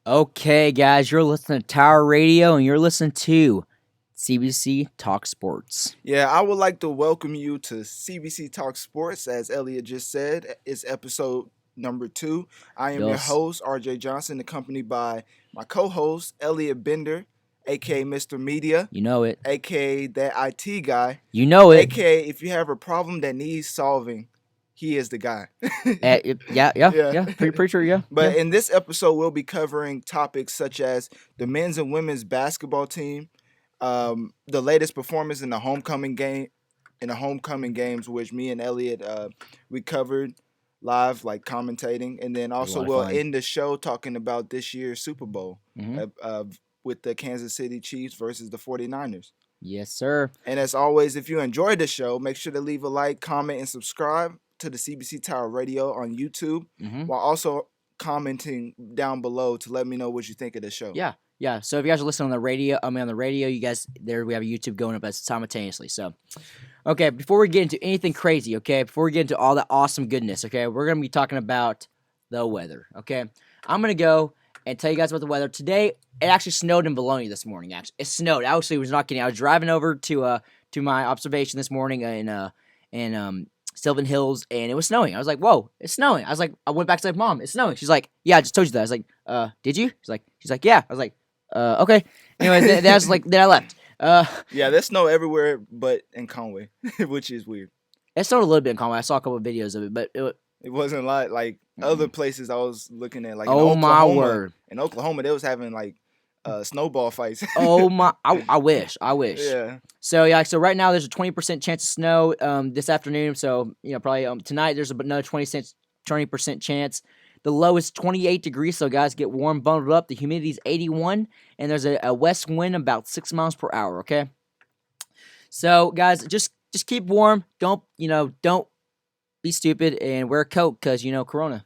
Okay, guys, you're listening to Tower Radio, and you're listening to CBC Talk Sports. Yeah, I would like to welcome you to CBC Talk Sports. As Elliot just said, it's episode number 2. I am your Yes. host, RJ Johnson, accompanied by my co-host, Elliot Bender, aka Mr. Media, You know it. aka that IT guy, You know it. aka if you have a problem that needs solving, he is the guy. Yeah. Pretty sure, yeah. But yeah. in this episode, we'll be covering topics such as the men's and women's basketball team, the latest performance in the homecoming games, which me and Elliot we covered live, like commentating, and then also we'll end the show talking about this year's Super Bowl with the Kansas City Chiefs versus the 49ers. Yes, sir. And as always, if you enjoyed the show, make sure to leave a like, comment, and subscribe to the CBC Tower Radio on YouTube, while also commenting down below to let me know what you think of the show. Yeah. So if you guys are listening on the radio, you guys, there we have YouTube going up simultaneously. So, okay, before we get into anything crazy, before we get into all the awesome goodness, we're going to be talking about the weather, I'm going to go and tell you guys about the weather. Today, it actually snowed in Bologna this morning, actually. It snowed. I actually was not kidding. I was driving over to my observation this morning in Sylvan Hills, and it was snowing. I was like, whoa, it's snowing. I went back to say, Mom, it's snowing. She's like, yeah, I just told you that. I was like, did you? She's like, yeah. I was like, okay. Anyway, then I left. Yeah, there's snow everywhere but in Conway, which is weird. It snowed a little bit in Conway. I saw a couple of videos of it, but it wasn't like other places I was looking at. Like oh my word, in Oklahoma, they was having like snowball fights. Oh my, I wish. Yeah. So right now there's a 20% chance of snow this afternoon. So probably tonight there's another 20% chance. The low is 28 degrees, so guys, get warm, bundled up. The humidity is 81, and there's a west wind about 6 miles per hour, okay? So, guys, just keep warm. Don't be stupid and wear a coat because, Corona.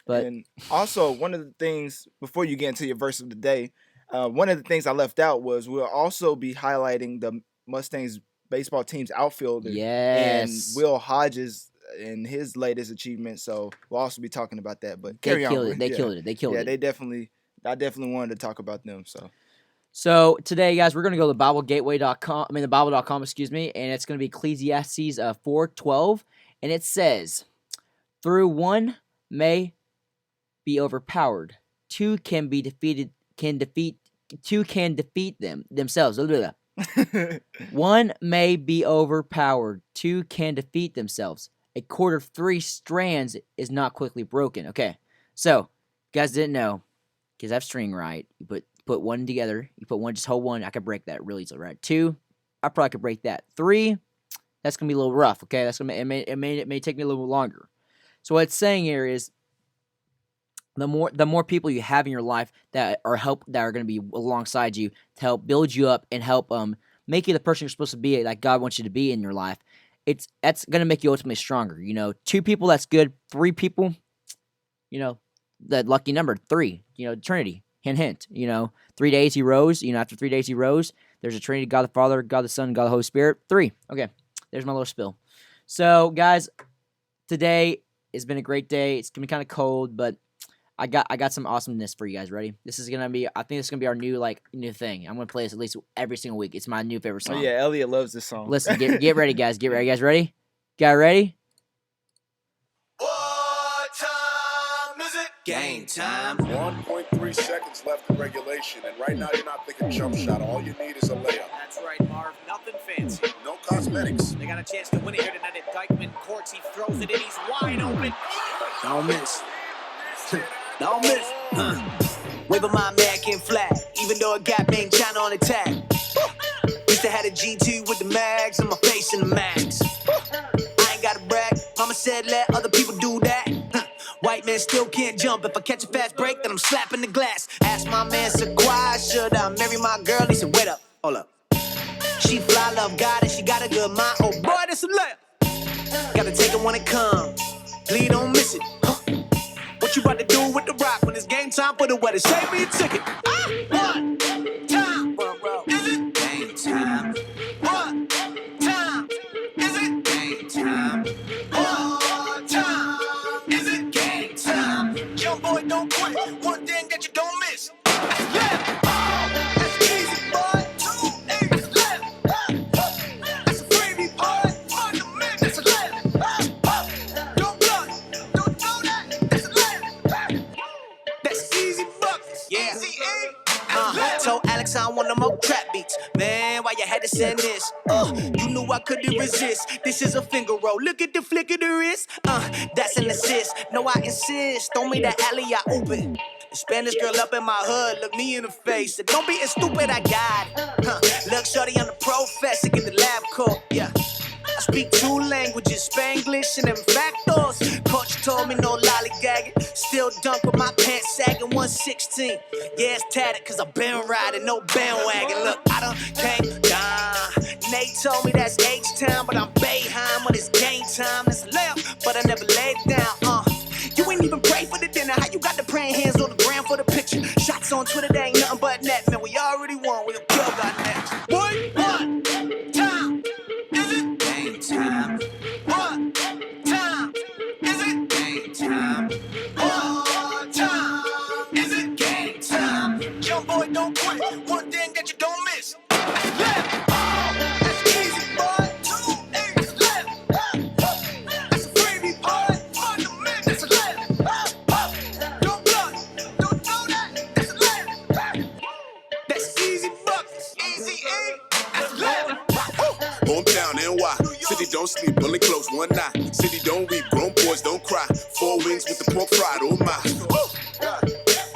But and also, one of the things, before you get into your verse of the day, one of the things I left out was we'll also be highlighting the Mustangs baseball team's outfielder. Yes. And Will Hodges and his latest achievement, so we'll also be talking about that. But carry on. They killed it. Yeah, they definitely. I definitely wanted to talk about them. So today, guys, we're gonna go to the Bible.com, excuse me, and it's gonna be Ecclesiastes 4:12, and it says, "Through one may be overpowered, two can defeat themselves." One may be overpowered, two can defeat themselves. A cord of 3 strands is not quickly broken. Okay, so you guys didn't know, because I have string right. You put one together. You put one, just hold one. I could break that really easily, right? 2, I probably could break that. 3, that's gonna be a little rough. Okay, it may take me a little longer. So what it's saying here is, the more people you have in your life that are going to be alongside you to help build you up and help make you the person you're supposed to be, like God wants you to be in your life, that's going to make you ultimately stronger. 2 people, that's good. 3 people, that lucky number 3. Trinity. Hint. 3 days he rose. After 3 days he rose. There's a Trinity: God the Father, God the Son, God the Holy Spirit. 3. Okay, there's my little spill. So guys, today has been a great day. It's gonna be kind of cold, but I got some awesomeness for you guys. Ready? I think this is gonna be our new thing. I'm gonna play this at least every single week. It's my new favorite song. Oh yeah, Elliot loves this song. Listen, get ready, guys. Get ready, guys. Ready? Got ready? What time is it? Game time. 1.3 seconds left in regulation, and right now you're not thinking jump shot. All you need is a layup. That's right, Marv. Nothing fancy. No cosmetics. They got a chance to win it here tonight at Dykeman Courts. He throws it in. He's wide open. Don't miss. Don't miss. Waving my American flag, even though it got main China on the tag. Used to have a G2 with the mags and my face in the mags. I ain't gotta brag. Mama said let other people do that. White man still can't jump. If I catch a fast break, then I'm slapping the glass. Ask my man Sequoia, should I marry my girl? He said, wait up, hold up. She fly, love God, and she got a good mind. Oh boy, that's a layup. Gotta take it when it comes. Please don't miss it. What you about to do with the rock when it's game time for the weather? Save me a ticket. One time. Is it game time? One time. Is it game time? One time. Is it game time? Young boy, don't quit. one thing that you don't miss. That's left. That's easy, boy. 2 A's left. That's a freebie, boy. Fundamental. That's a left. Don't bluff. Don't know that. That's a left. That's easy buckets. Yeah. Easy A. Told Alex I don't want no more trap beats. Man, why you had to send this? You knew I couldn't resist. This is a finger roll. Look at the flick of the wrist. That's an assist. No, I insist. Throw me that alley, I open. The Spanish girl up in my hood, look me in the face. So don't be as stupid, I got it. Look, shorty, I'm the professor, get the lab coat. Yeah. I speak 2 languages, Spanglish and them factors. Coach told me no lollygagging. Still dunk with my pants sagging 116. Yeah, it's tatted cause I've been riding, no bandwagon. Look, I done came down. Nate told me that's H-Town, but I'm Bayheim when it's game time. That's a layup, but I never laid down. You ain't even pray for the dinner. How you got the praying hands on the ground for the picture? Shots on Twitter, they ain't nothing but net. Man, we already won. We don't kill God next. One time. Is it game time? One time. Is it game time? One time. Is it game time? Young boy, don't quit. One thing that you don't miss. That's left. That's easy, boy. 2 A's left. That's a freebie, boy. Fundamental. That's a left. Don't bluff. Don't know that. That's a left. That's easy buckets. Easy A. That's left. Hometown, NY. City don't sleep, only close one eye. City don't weep, grown boys don't cry. 4 wings with the pork fried, oh my.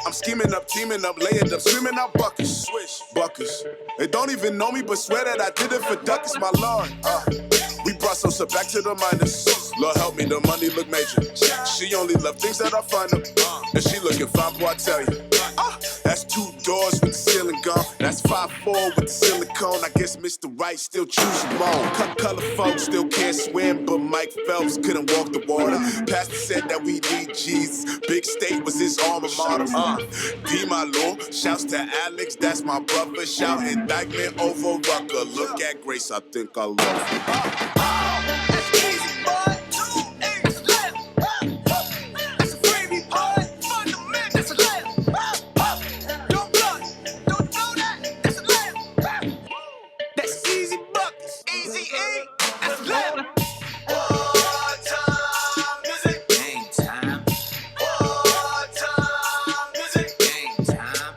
I'm scheming up, teaming up, laying up, screaming out buckets. Swish, buckets. They don't even know me, but swear that I did it for duckets, my lord. We brought some stuff back to the minus. Lord help me, the money look major. She only love things that are fun. And she looking fine, boy, I tell you. That's 2 doors with the ceiling gone. That's 5'4" with the silicone. I guess Mr. Right still choosing wrong. Color folks still can't swim, but Mike Phelps couldn't walk the water. Pastor said that we need Jesus. Big State was his alma mater. D my Lord, shouts to Alex, that's my brother. Shout indictment over Rucker. Look at Grace, I think I love her. That's easy, boy. 2 A's left. That's a freebie, boy. Fundamental. That's a left. Don't bluff. Don't know that. That's a left. That's easy buckets. Easy A. That's left. One time. Is it game time? One time. Is it game time?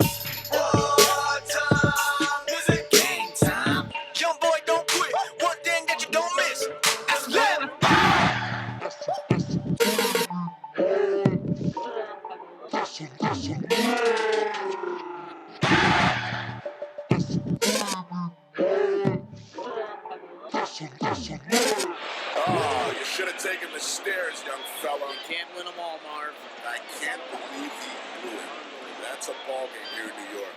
One time. Is it game time? Young boy, don't quit. One thing that you don't miss. That's left. Oh, you should have taken the stairs, young fella. Can't win them all, Marv. I can't believe he blew it. That's a ball game here in New York.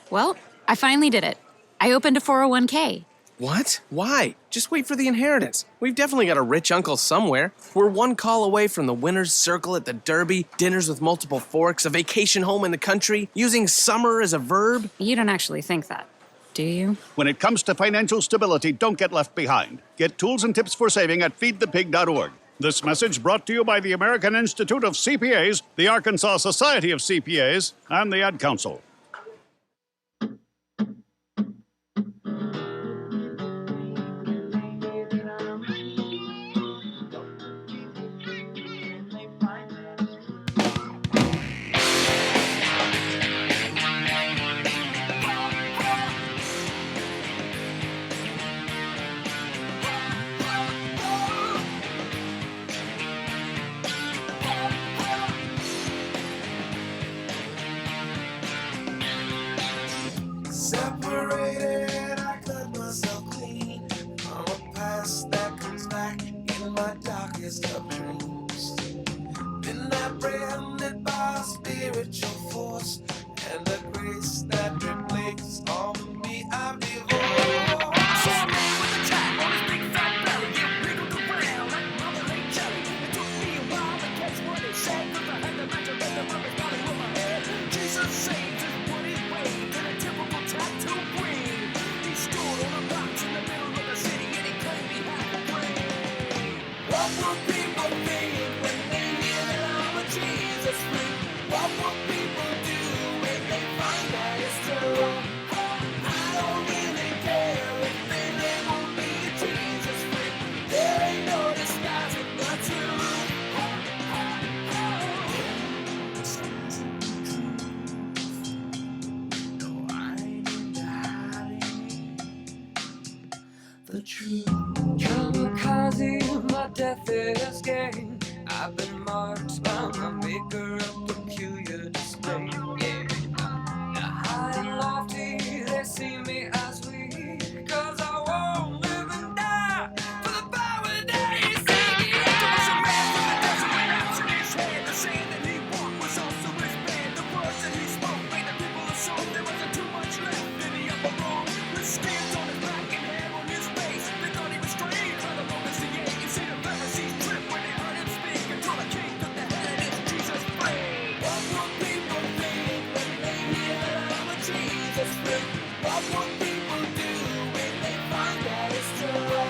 Well, I finally did it. I opened a 401k. What? Why? Just wait for the inheritance. We've definitely got a rich uncle somewhere. We're 1 call away from the winner's circle at the Derby, dinners with multiple forks, a vacation home in the country, using summer as a verb. You don't actually think that, do you? When it comes to financial stability, don't get left behind. Get tools and tips for saving at feedthepig.org. This message brought to you by the American Institute of CPAs, the Arkansas Society of CPAs, and the Ad Council. Separated, I cut myself clean from a past that comes back in my darkest of dreams. Been apprehended by a spiritual force and a grace that reflects all of me I behold. Saw a man with a tag on his big fat belly, it wiggled around like marmalade jelly. It took me a while to catch what he said, 'cause I had to match a rhythm of his body with my head. Jesus saved is what he waved in a typical tattoo. What will people do when they find that it's true? I don't really care if they label me a Jesus freak. There ain't no disguising the truth. No, I ain't into hiding the truth. Kamikaze, my death is gain. I've been marked by my maker of peculiar display. Yeah. Now high and lofty, they see me as weak. 'Cause I won't live and die for the power that he said. There was a man from the desert with apps in his head. The saying that he walked was also his bed. The words that he spoke made the people assume there wasn't too much left in the upper room. With skins on his back and hair on his face, they thought he was strange. By the Romans, the eight, you see the Pharisees trip when they heard him speak. Until the king took the head of his Jesus freak. What will people think when they hear that I'm a Jesus freak? What will people do when they find that it's true?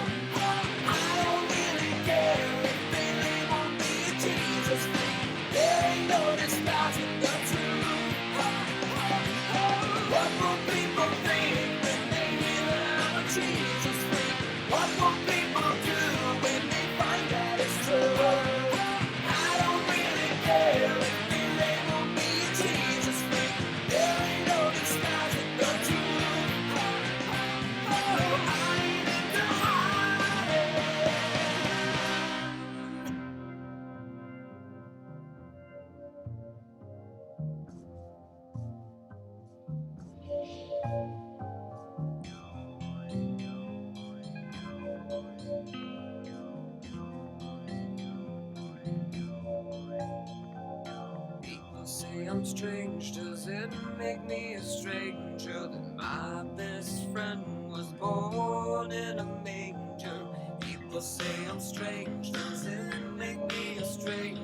I don't really care if they label me a Jesus freak. There ain't no disguising the truth. What will people think when they hear that I'm a Jesus freak? What will people do when they find that it's true? I don't really care if they label me a Jesus freak. There ain't no disguising the truth. I ain't into hiding. People say I'm strange, does it make me a stranger that my best friend was born in a manger? People say I'm strange, does it make me a stranger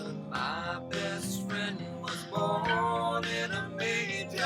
that my best friend was born in a manger?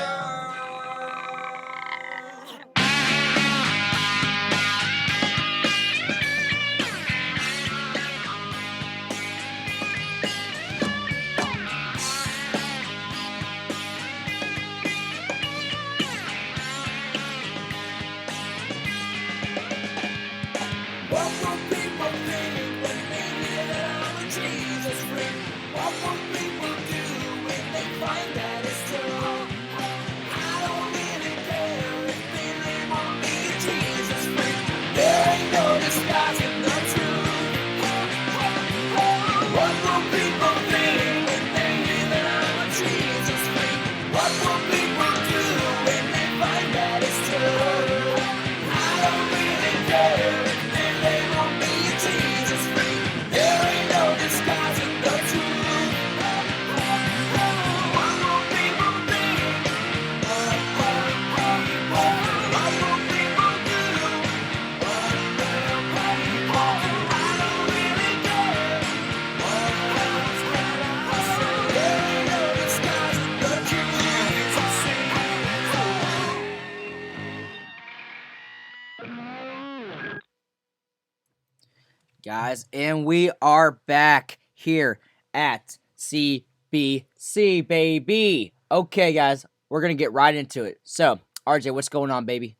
What will people think when they hear that I'm a Jesus freak? What will people do when they find that it's true? I don't really care if they label me a Jesus freak. There ain't no disguising the truth. What will people think when they hear that I'm a Jesus freak? What will people do when they find that it's true? I don't really care if they label me a Jesus freak. There ain't no disguising the truth. What will people think? What will people do? I don't really care. There ain't no disguising the truth. Guys, and we are back here at CBC, baby. Okay, guys, we're going to get right into it. So, RJ, what's going on, baby?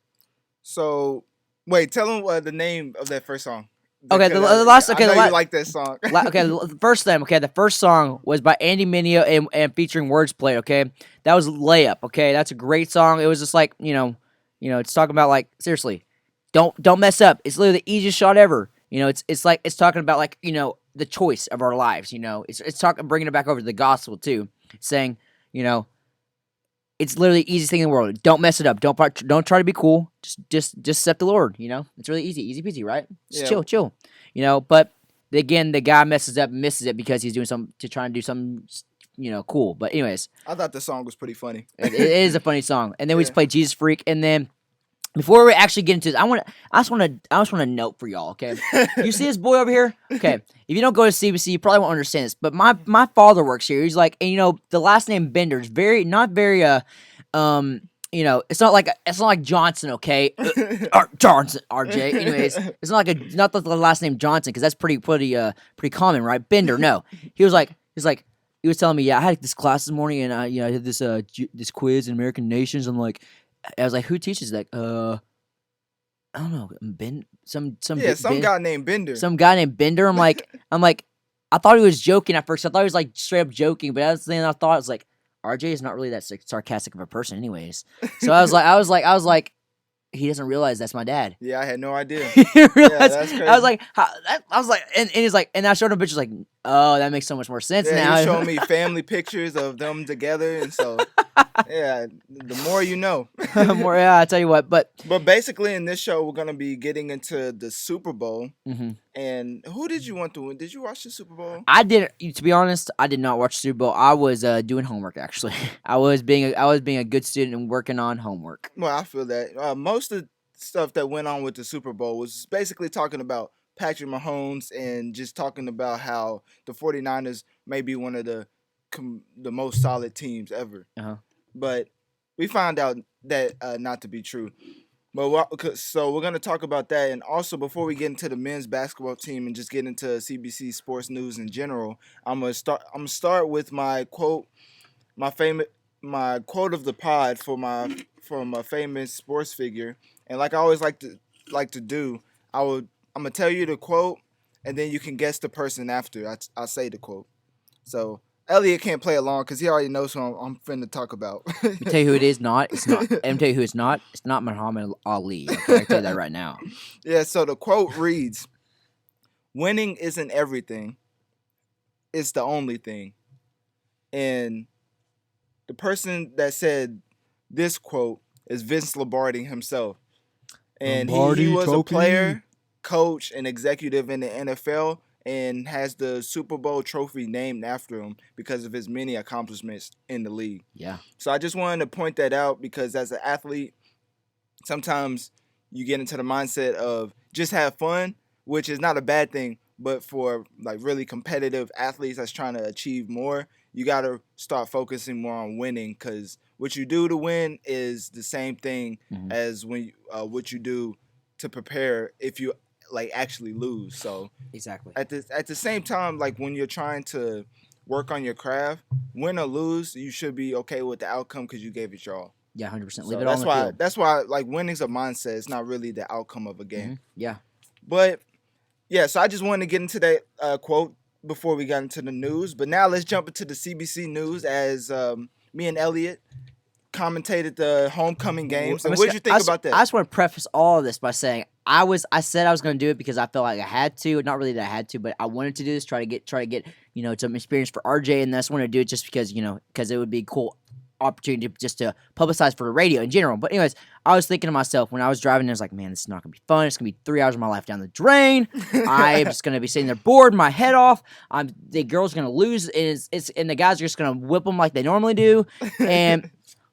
So, wait, tell them the name of that first song. Okay, the Because last- I okay, know the you la- like that song. The first song was by Andy Mineo and featuring Wordplay, okay? That was Layup, okay? That's a great song. It was just like, it's talking about, like, seriously, don't mess up. It's literally the easiest shot ever. It's like, it's talking about, like, the choice of our lives, It's talking, bringing it back over to the gospel, too. Saying, it's literally the easiest thing in the world. Don't mess it up. Don't try to be cool. Just accept the Lord, It's really easy peasy, right? Just Yeah. chill. But again, the guy messes up and misses it because he's doing trying to do something, cool. But anyways, I thought the song was pretty funny. it is a funny song. And then we just Yeah. played Jesus Freak, and then before we actually get into this, I just want to note for y'all, okay? You see this boy over here? Okay. If you don't go to CBC, you probably won't understand this. But my father works here. He's like, and the last name Bender is not very it's not like Johnson, okay? Johnson, RJ. Anyways, it's not the last name Johnson because that's pretty common, right? Bender, no. He's like, he was telling me, yeah, I had this class this morning, and I did this this quiz in American nations. I was like, who teaches that? I don't know, some guy named Bender. Some guy named Bender. I'm like, I thought he was joking at first. I thought he was like straight up joking, but that's the thing I thought. I was like, RJ is not really that sarcastic of a person, anyways. So I was like, he doesn't realize that's my dad. Yeah, I had no idea. Yeah, that's crazy. I was like, and he's like, and I showed him pictures, like, oh, that makes so much more sense now. He showed me family pictures of them together, and so yeah, the more you know. Yeah, I tell you what, but basically in this show we're gonna be getting into the Super Bowl. Mm-hmm. And who did you want to win? Did you watch the Super Bowl? I didn't. To be honest, I did not watch the Super Bowl. I was doing homework actually. I was being a good student and working on homework. Well, I feel that most of the stuff that went on with the Super Bowl was basically talking about Patrick Mahomes and just talking about how the 49ers may be one of the most solid teams ever. Uh-huh. But we found out that not to be true. But so we're going to talk about that. And also, before we get into the men's basketball team and just get into CBC sports news in general, I'm gonna start with my quote, my quote of the pod from a famous sports figure. And like I always like to do, I'm gonna tell you the quote, and then you can guess the person after I say the quote. So Elliot can't play along because he already knows who I'm finna talk about. Let me tell you who it is. It's not. Let me tell you who it's not. It's not Muhammad Ali. Okay, I can tell you that right now. Yeah. So the quote reads, "Winning isn't everything. It's the only thing." And the person that said this quote is Vince Lombardi himself. And he was a player, coach, and executive in the NFL, and has the Super Bowl trophy named after him because of his many accomplishments in the league. Yeah. So I just wanted to point that out because as an athlete, sometimes you get into the mindset of just have fun, which is not a bad thing, but for like really competitive athletes that's trying to achieve more, you got to start focusing more on winning because what you do to win is the same thing as what you do to prepare if you like actually lose. So exactly at the same time, like when you're trying to work on your craft, win or lose, you should be okay with the outcome because you gave it your all. Yeah, 100%. So Leave it on the field. That's why like winning's a mindset. It's not really the outcome of a game. Mm-hmm. Yeah. But yeah, so I just wanted to get into that quote before we got into the news. But now let's jump into the CBC news as me and Elliot commentated the homecoming games. And what did you think about that? I just want to preface all of this by saying I said I was going to do it because I felt like I had to. Not really that I had to, but I wanted to do this, try to get some experience for RJ, and I just wanted to do it just because it would be a cool opportunity just to publicize for the radio in general. But anyways, I was thinking to myself when I was driving, I was like, man, this is not gonna be fun. It's gonna be 3 hours of my life down the drain. I'm just gonna be sitting there bored, my head off. The girl's gonna lose, and the guys are just gonna whip them like they normally do. And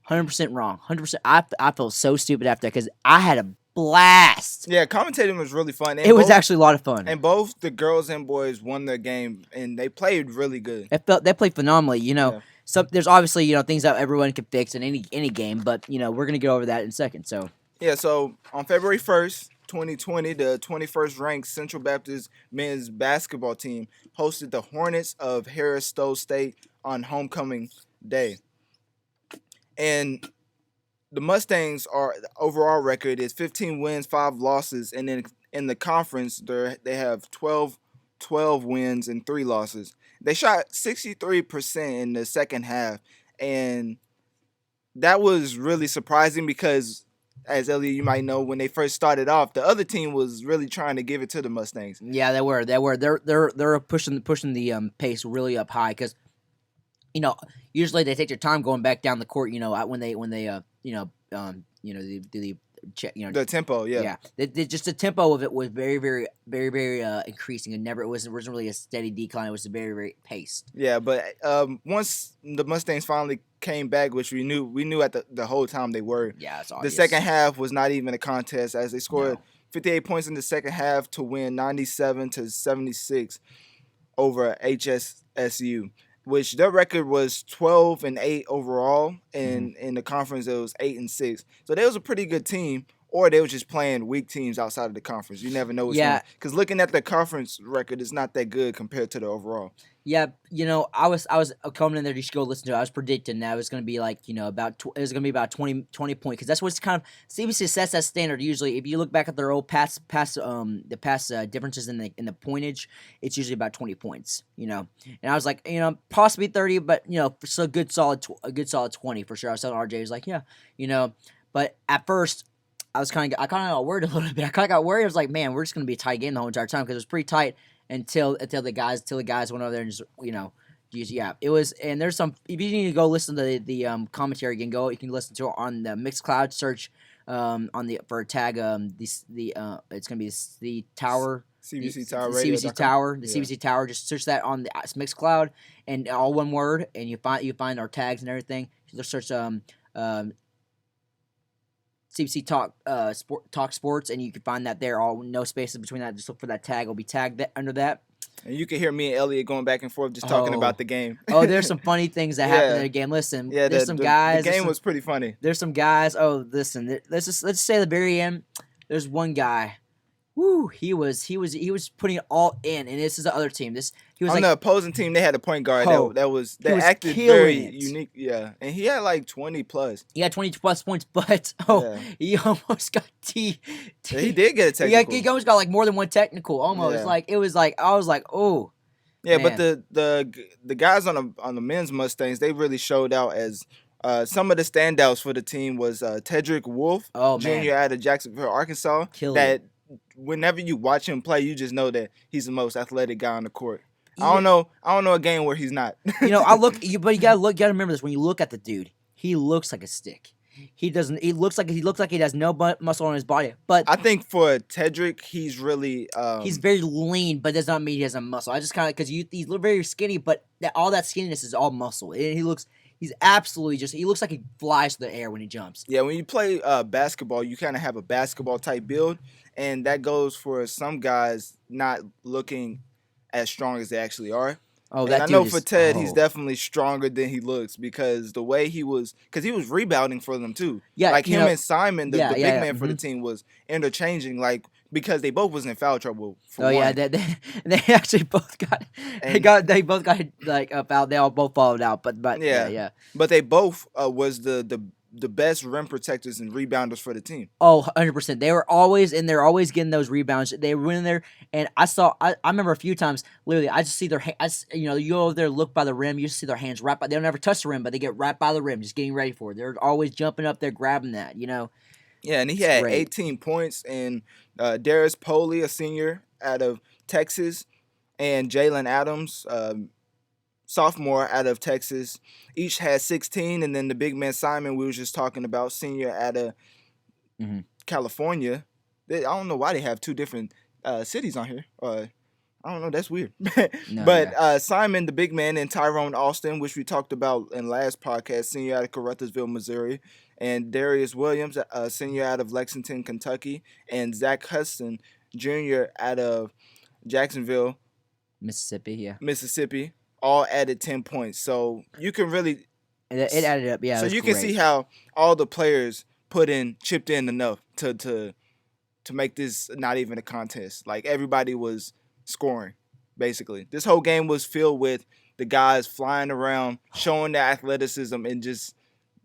100% wrong. 100%. I felt so stupid after that because I had a blast. Yeah, commentating was really fun. And it was actually a lot of fun. And both the girls and boys won their game, and they played really good. They played phenomenally. Yeah. So there's obviously things that everyone can fix in any game, but we're gonna get over that in a second. So yeah, so on February 1st, 2020, the 21st ranked Central Baptist men's basketball team hosted the Hornets of Harris Stowe State on homecoming day, and the Mustangs the overall record is 15 wins, 5 losses, and then in the conference they have 12 wins and 3 losses. They shot 63% in the second half, and that was really surprising because, as Elliot, you might know, when they first started off, the other team was really trying to give it to the Mustangs. Yeah, they were. They're pushing the pace really up high because, usually they take their time going back down the court. When they the tempo, yeah. Just the tempo of it was very, very, very, very increasing, and it wasn't really a steady decline. It was a very, very paced. Yeah, but once the Mustangs finally came back, which we knew at the whole time they were. Yeah, it's obvious. The second half was not even a contest as they scored 58 points in the second half to win 97-76 over HSSU. Which their record was 12-8 overall, and in the conference it was 8-6. So they was a pretty good team, or they were just playing weak teams outside of the conference. You never know what's going on. Because looking at the conference record, it's not that good compared to the overall. Yeah, I was coming in there just to go listen to it. I was predicting that it was going to be like, about it was going to be about 20 point because that's what's kind of CBC sets that standard usually. If you look back at their old past differences in the pointage, it's usually about 20 points, And I was like, possibly 30, but so a good solid 20 for sure. I was telling RJ, he was like, yeah, but at first I kind of got worried a little bit. I kind of got worried. I was like, man, we're just going to be a tight game the whole entire time because it was pretty tight. Until the guys went over there and just it was. And there's some, if you need to go listen to the commentary again, you can listen to it on the Mixcloud. Search for a tag it's gonna be the Tower CBC Tower the Radio. CBC Tower the CBC Tower. Just search that on the Mixcloud and all one word, and you find our tags and everything. Just search CBC Talk Sports, and you can find that there. All no spaces between that. Just look for that tag. It'll be tagged under that. And you can hear me and Elliot going back and forth just talking about the game. There's some funny things that happened in the game. Listen, there's some guys. The game was pretty funny. There's some guys. Oh, listen. Let's say at the very end. There's one guy. Woo! He was putting it all in, and this is the other team. He was on the opposing team. They had a point guard that acted very unique. Yeah, and he had like 20 plus. He had 20 plus points, but he almost got T. Yeah, he did get a technical. He almost got like more than one technical. Almost I was like, oh. Yeah, man. But the guys on the men's Mustangs, they really showed out as. Some of the standouts for the team was Tedrick Wolf, Jr. out of Jacksonville, Arkansas. Whenever you watch him play, you just know that he's the most athletic guy on the court. I don't know a game where he's not. But you gotta remember this. When you look at the dude, he looks like a stick. He doesn't. He looks like he has no muscle on his body. But I think for Tedrick, he's really he's very lean, but does not mean he has a muscle. I just kind of because he's very skinny, but all that skinniness is all muscle. He's absolutely he looks like he flies through the air when he jumps. Yeah, when you play basketball, you kind of have a basketball type build, and that goes for some guys not looking as strong as they actually are. Oh, and I know for Ted, he's definitely stronger than he looks because the way he was rebounding for them too. Yeah, like him and Simon, the big man for the team, was interchanging because they both was in foul trouble. Yeah, they actually both got they both got like a foul. They all both fouled out, but yeah. But they both was the best rim protectors and rebounders for the team. Oh, 100%. They were always getting those rebounds. They were in there, and I remember a few times, literally, I just see their hands, you go over there, look by the rim, you just see their hands right by, they don't ever touch the rim, but they get right by the rim, just getting ready for it. They're always jumping up there, grabbing that, Yeah, and he had 18 points, and Darius Poley, a senior out of Texas, and Jalen Adams, sophomore out of Texas, each had 16, and then the big man Simon we was just talking about, senior out of California. I don't know why they have two different cities on here. I don't know, that's weird. Simon, the big man, and Tyrone Austin, which we talked about in last podcast, senior out of Caruthersville, Missouri, and Darius Williams, senior out of Lexington, Kentucky, and Zach Hudson, Jr. out of Jacksonville, Mississippi. All added 10 points. So you can really... It added up, yeah. So you can see how all the players chipped in enough to make this not even a contest. Like, everybody was scoring, basically. This whole game was filled with the guys flying around, showing their athleticism, and just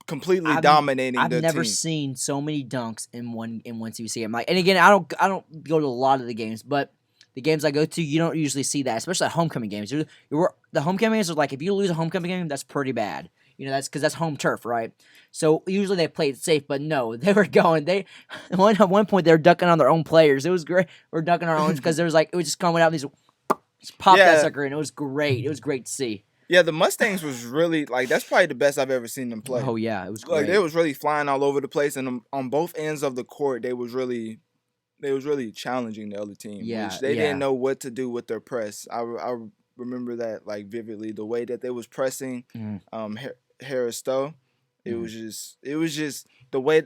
completely dominating the team. I've never seen so many dunks in one CBC game. And again, I don't go to a lot of the games, but... The games I go to, you don't usually see that, especially at homecoming games. The homecoming games are like, if you lose a homecoming game, that's pretty bad. That's because that's home turf, right? So usually they play it safe, but no, they were going. At one point they were ducking on their own players. It was great. We're ducking our own because it was just coming out and just pop that sucker in. It was great. It was great to see. Yeah, the Mustangs was really that's probably the best I've ever seen them play. Oh yeah, it was great. They was really flying all over the place, and on both ends of the court, they was really challenging the other team. Yeah, which they didn't know what to do with their press. I remember that vividly. The way that they was pressing Harris Stowe, it was just the way.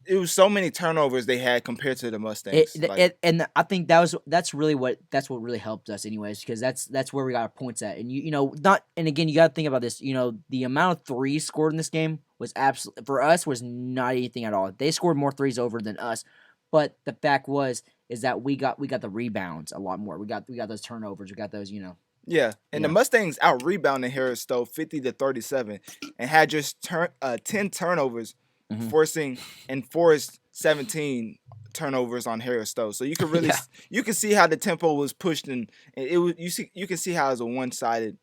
It was so many turnovers they had compared to the Mustangs. And I think that's what really helped us, anyways, because that's where we got our points at. And and again, you got to think about this. The amount of threes scored in this game was absolutely, for us, was not anything at all. They scored more threes over than us. But the fact is that we got the rebounds a lot more. We got those turnovers. We got those, Yeah, and the Mustangs out rebounded Harris Stowe 50-37, and had just 10 turnovers, forced 17 turnovers on Harris Stowe. So you could really you can see how the tempo was pushed, and you can see how it's a one-sided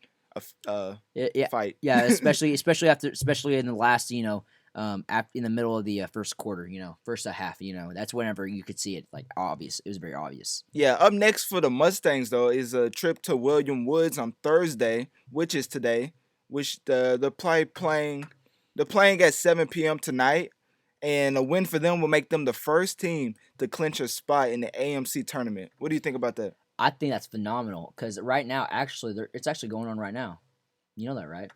fight. Yeah, especially in the last in the middle of the first quarter, first half, that's whenever you could see it like obvious. It was very obvious. Yeah, up next for the Mustangs though is a trip to William Woods on Thursday, which is today, which they're playing at 7 p.m. tonight, and a win for them will make them the first team to clinch a spot in the AMC tournament. What do you think about that? I think that's phenomenal because right now, it's actually going on right now. You know that, right?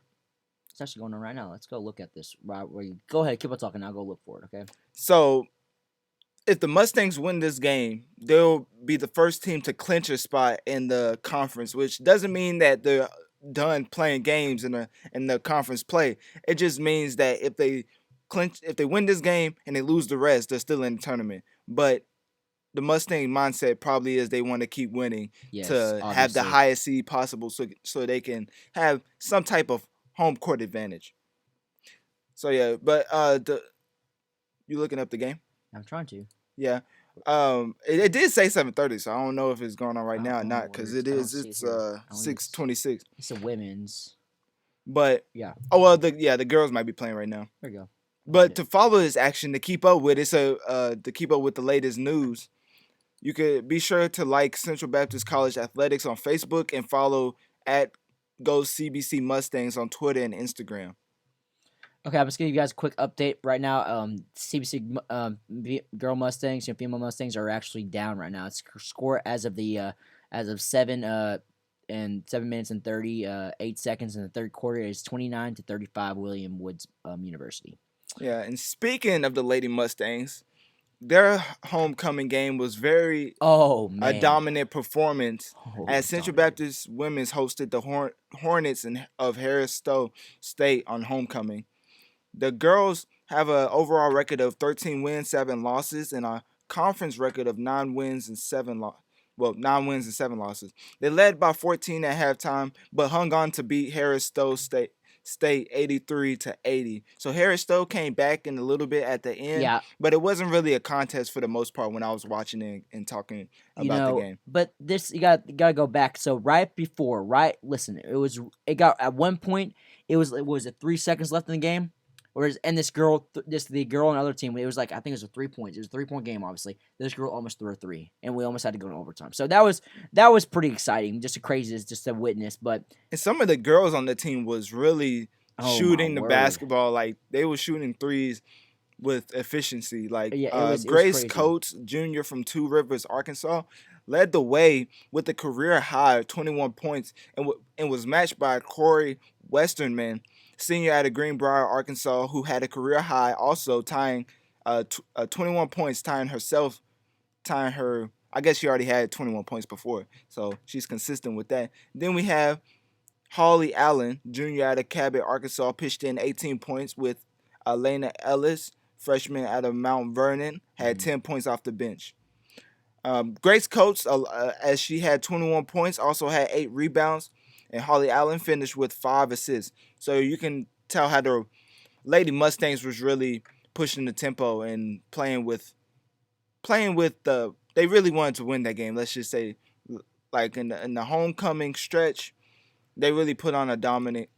It's actually going on right now. Let's go look at this. Right where you go ahead, keep on talking. I'll go look for it. Okay. So, if the Mustangs win this game, they'll be the first team to clinch a spot in the conference, which doesn't mean that they're done playing games in the conference play. It just means that if they win this game and they lose the rest, they're still in the tournament. But the Mustang mindset probably is they want to keep winning to have the highest seed possible, so they can have some type of home court advantage. So yeah, but you looking up the game? I'm trying to. Yeah. It did say 7:30, so I don't know if it's going on right now or not, because it's 6:26. It's a women's. But yeah. Oh well, the girls might be playing right now. There you go. But to follow this action, to keep up with it, to keep up with the latest news, you could be sure to like Central Baptist College Athletics on Facebook and follow at Go CBC Mustangs on Twitter and Instagram. Okay, I'm just giving you guys a quick update right now. CBC girl Mustangs and female Mustangs are actually down right now. It's score as of 7 minutes and 38 seconds in the third quarter is 29-35 William Woods University. Yeah, and speaking of the Lady Mustangs, their homecoming game was a dominant performance as Central Baptist Women's hosted the Hornets of Harris Stowe State on homecoming. The girls have an overall record of 13 wins, 7 losses, and a conference record of 9 wins and 7 losses. They led by 14 at halftime, but hung on to beat Harris Stowe State 83-80. So Harris Stowe came back in a little bit at the end, but it wasn't really a contest for the most part when I was watching it and talking about the game. But this you got to go back. So listen, it got at one point it was 3 seconds left in the game. And the girl on the other team, it was like, I think it was a 3 points. It was a 3-point game, obviously. This girl almost threw a 3, and we almost had to go to overtime. So that was pretty exciting, just just to witness. But and some of the girls on the team was really shooting the basketball, like they were shooting threes with efficiency. Like Grace Coates Jr. from Two Rivers, Arkansas, led the way with a career high of 21 points, and was matched by Corey Westerman, senior out of Greenbrier, Arkansas, who had a career high also tying 21 points, tying her. I guess she already had 21 points before, so she's consistent with that. Then we have Holly Allen, junior out of Cabot, Arkansas, pitched in 18 points with Elena Ellis, freshman out of Mount Vernon, had 10 points off the bench. Grace Coates, as she had 21 points, also had 8 rebounds. And Holly Allen finished with 5 assists. So you can tell how the Lady Mustangs was really pushing the tempo and playing with they really wanted to win that game. Let's just say, like in the homecoming stretch, they really put on a dominant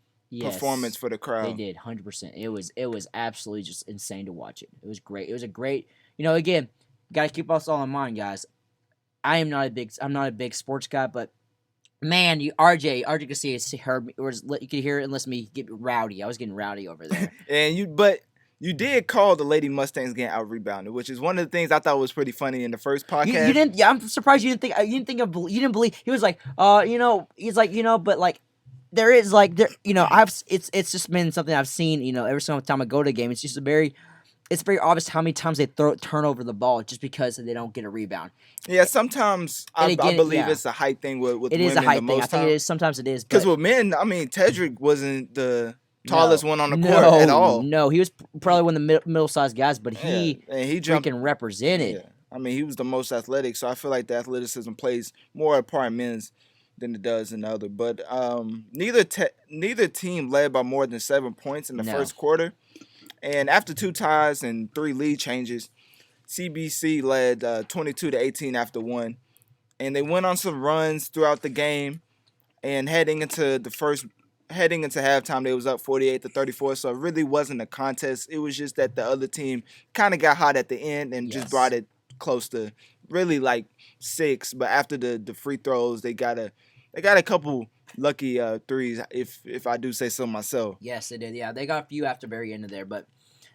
performance for the crowd. They did 100%. It was absolutely just insane to watch it. It was great. It was a great. Again, gotta keep us all in mind, guys. I'm not a big sports guy, but man, RJ could see it, heard me, or you could hear it and listen to me get rowdy. I was getting rowdy over there. But you did call the Lady Mustangs getting out rebounded, which is one of the things I thought was pretty funny in the first podcast. You didn't. Yeah, I'm surprised you didn't believe. He was like, he's like, but like, there is like it's just been something I've seen. Every single time I go to a game, it's just it's very obvious how many times they turn over the ball just because they don't get a rebound. Yeah, sometimes I believe it's a height thing with women. It is a height thing. I think it is. Sometimes it is. Because with men, I mean, Tedrick wasn't the tallest one on the court at all. No, he was probably one of the middle-sized guys, but he freaking represented. Yeah. I mean, he was the most athletic, so I feel like the athleticism plays more a part in men's than it does in the other. But neither team led by more than 7 points in the No. first quarter. And after 2 ties and 3 lead changes, CBC led 22-18 after 1. And they went on some runs throughout the game. And heading into halftime, they was up 48-34. So it really wasn't a contest. It was just that the other team kind of got hot at the end and just brought it close to really like 6. But after the free throws, they got a couple lucky threes, if I do say so myself. Yes, they did. Yeah, they got a few after the very end of there, but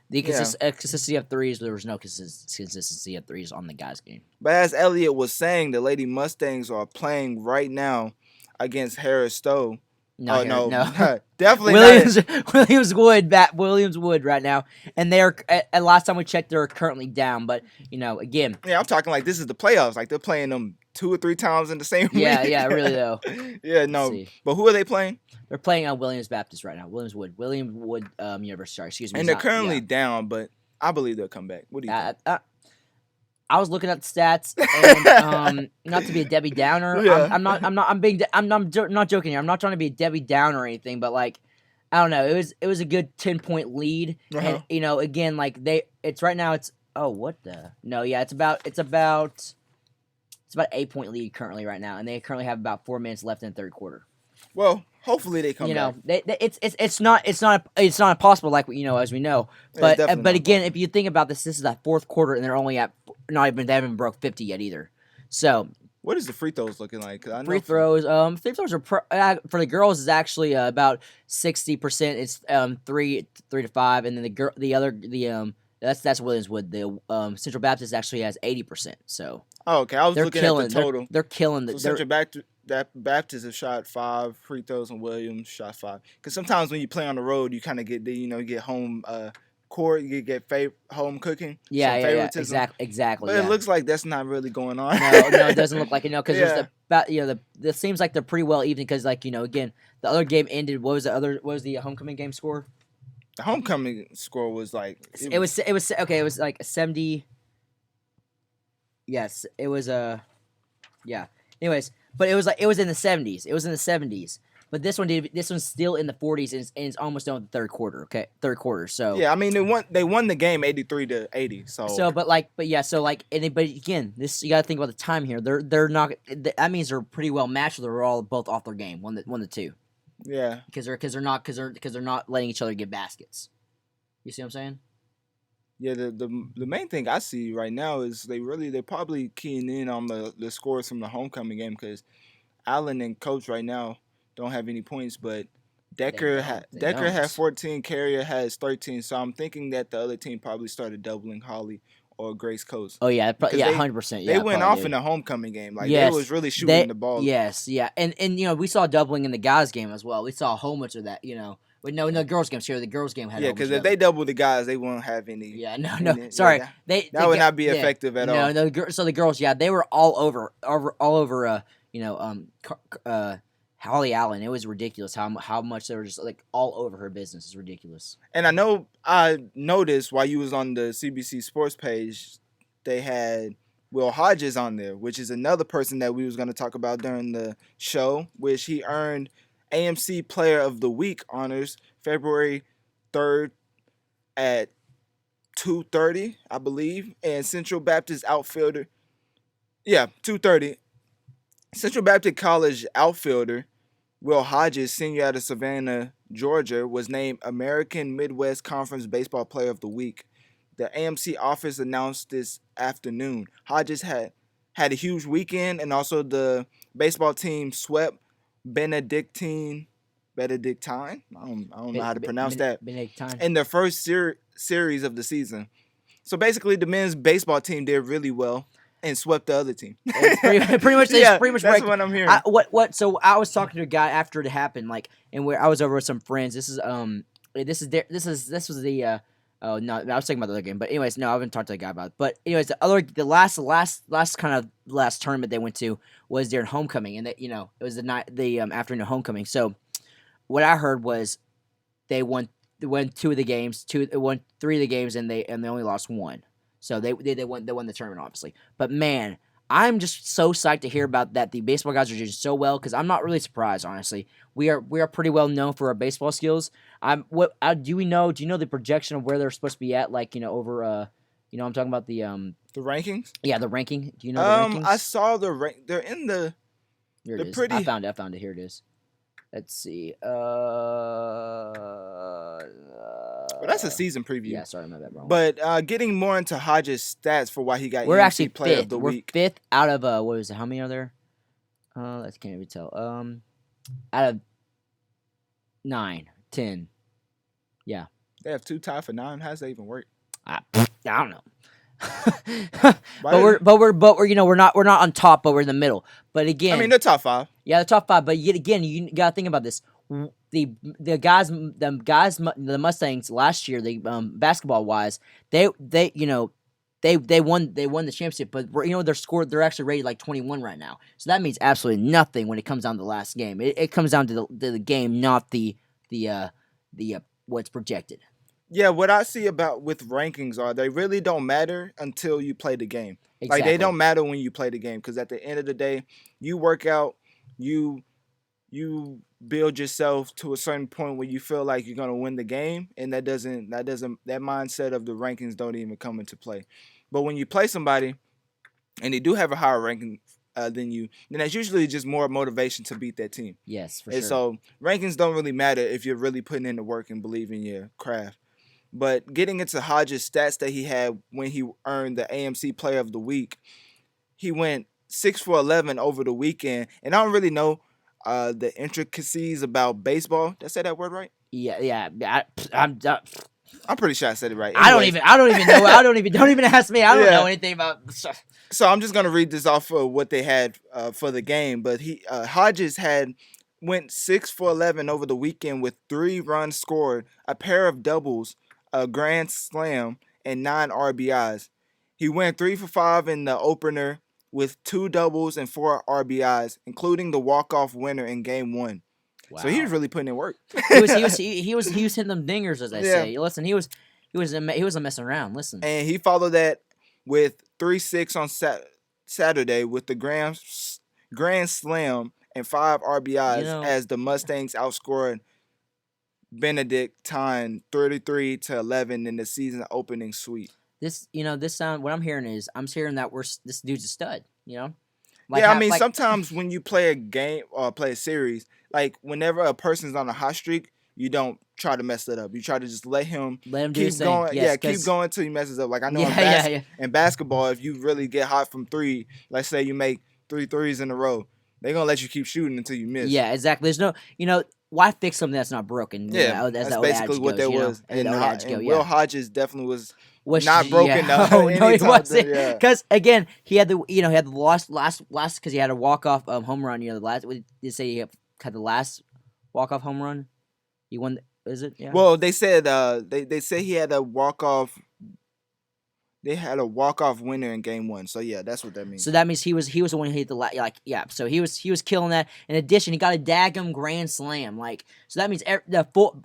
the consistency of threes, there was no consistency of threes on the guys' game. But as Elliot was saying, the Lady Mustangs are playing right now against Harris Stowe. No, Definitely Williams Wood right now, and they're at last time we checked, they're currently down. But again, yeah, I'm talking like this is the playoffs. Like they're playing them 2 or 3 times in the same week. Yeah, really though. Yeah, no. But who are they playing? They're playing on Williams Baptist right now. Williams Wood University. Sorry, excuse me. And they're currently down, but I believe they'll come back. What do you think? I was looking at the stats, and not to be a Debbie Downer. Yeah. I'm not joking here. I'm not trying to be a Debbie Downer or anything, but like, I don't know. It was a good 10-point lead, and again, like it's right now. It's it's about 8-point lead currently right now, and they currently have about 4 minutes left in the third quarter. Well, hopefully they come back. It's not impossible, like as we know. But again, if you think about this is the fourth quarter, and they're only at they haven't broke 50 yet either. So what is the free throws looking like? Free throws are for the girls is actually about 60%. It's 3 to 5, and then that's Williamswood. The Central Baptist actually has 80%. So okay, I was looking at the total. They're killing the Central Baptist have shot 5 free throws, and Williams shot 5. Because sometimes when you play on the road, you kind of get you get home court, you get home cooking. Yeah, exactly. But it looks like that's not really going on. No, it doesn't look like it. Because it seems like they're pretty well even. Because again, the other game ended. What was the homecoming game score? The homecoming score was like it was like a 70. Yes, it was yeah. Anyways, but it was in the 70s. It was in the 70s. But this one's still in the 40s, and it's almost done with the third quarter. Okay, third quarter. So yeah, I mean they won the game 83-80. But again, this you got to think about the time here. They're not. That means they're pretty well matched. They're all both off their game. One the two. Yeah. Because they're not letting each other get baskets. You see what I'm saying? Yeah, the main thing I see right now is they're probably keying in on the scores from the homecoming game, because Allen and Coach right now don't have any points, but Decker had 14, Carrier has 13. So I'm thinking that the other team probably started doubling Holly or Grace Coast. Oh yeah, 100%. They went off in the homecoming game, they was really shooting the ball. Yes, yeah, and we saw doubling in the guys game as well. We saw a whole bunch of that, But no, girls game. Sure, the girls game had. Yeah, because if they double the guys, they won't have any. Yeah, no. Sorry, that would not be effective at all. No. So the girls, they were all over. Holly Allen. It was ridiculous how much they were just like all over her business. It's ridiculous. And I noticed while you was on the CBC Sports page, they had Will Hodges on there, which is another person that we was going to talk about during the show, which he earned AMC Player of the Week honors February 3rd at 2:30, I believe. And Central Baptist outfielder, 2:30. Central Baptist College outfielder Will Hodges, senior out of Savannah, Georgia, was named American Midwest Conference Baseball Player of the Week. The AMC office announced this afternoon. Hodges had a huge weekend, and also the baseball team swept Benedictine. I don't know how to pronounce that. Benedictine. In their first series of the season. So basically, the men's baseball team did really well and swept the other team. pretty much. That's right. What I'm hearing. So I was talking to a guy after it happened, and I was over with some friends. This was the. Oh no, I was talking about the other game, but anyways, no, I haven't talked to the guy about it. But anyways, the last kind of last tournament they went to was their homecoming, and it was the afternoon of homecoming. So what I heard was they won 2 of the games, won 3 of the games, and they only lost 1. So they won the tournament, obviously. But man, I'm just so psyched to hear about that. The baseball guys are doing so well because I'm not really surprised, honestly. We are pretty well known for our baseball skills. Do you know the projection of where they're supposed to be at? Like over I'm talking about the rankings. Yeah, the ranking. Do you know the rankings? I saw the rank. They're in the. Here it is. Pretty. I found it. Here it is. Let's see. Well, that's a season preview. Yeah, sorry, my bad. Wrong. But getting more into Hodges' stats for why he got we're EMC actually Player fifth. of the We're Week. fifth out of what is it? How many are there? I can't even tell. Out of 9, 10. Yeah. They have 2 tied for 9. How does that even work? I don't know. but we're we're not on top, but we're in the middle. But again, I mean, they're top 5. Yeah, the top 5. But yet again, you gotta think about this. The guys, the Mustangs last year, basketball wise, they won the championship. But they're actually rated like 21 right now. So that means absolutely nothing when it comes down to the last game. It comes down to the game, not the what's projected. Yeah, what I see with rankings are they really don't matter until you play the game. Exactly. Like they don't matter when you play the game because at the end of the day, you work out, you build yourself to a certain point where you feel like you're gonna win the game, and that mindset of the rankings don't even come into play. But when you play somebody, and they do have a higher ranking than you, then that's usually just more motivation to beat that team. Yes, for sure. And so rankings don't really matter if you're really putting in the work and believe in your craft. But getting into Hodges' stats that he had when he earned the AMC Player of the Week, he went 6 for 11 over the weekend. And I don't really know the intricacies about baseball. Did I say that word right? Yeah. I'm pretty sure I said it right. Anyways, I don't even know. Don't even ask me. I don't know anything about stuff. So I'm just gonna read this off of what they had for the game. But Hodges went 6 for 11 over the weekend with 3 runs scored, a pair of doubles, a grand slam, and 9 RBIs. He went 3 for 5 in the opener with 2 doubles and 4 RBIs, including the walk-off winner in Game 1. Wow. So he was really putting in work. he was hitting them dingers, as I say. Listen, he was messing around. Listen, and he followed that with 3-6 on Saturday with the grand slam and 5 RBIs as the Mustangs outscored Benedictine 33-11 in the season opening sweep. This sound. What I'm hearing is that this dude's a stud. Sometimes when you play a game or play a series, like whenever a person's on a hot streak, you don't try to mess it up. You try to just let him do keep his going. Thing. Yes, keep going till he messes up. Like I know in basketball, if you really get hot from 3, let's say you make 3 threes in a row, they're gonna let you keep shooting until you miss. Yeah, exactly. There's no, why fix something that's not broken? Yeah, that's basically what that was. And Will Hodges definitely was not broken. Yeah. No, he wasn't. Because again, he had the last because he had a walk off home run. The last. Did you say he had the last walk off home run? He won. Is it? Yeah. Well, they said they say he had a walk off. They had a walk-off winner in Game 1, so yeah, that's what that means. So that means he was the one who hit the So he was killing that. In addition, he got a daggum grand slam. So that means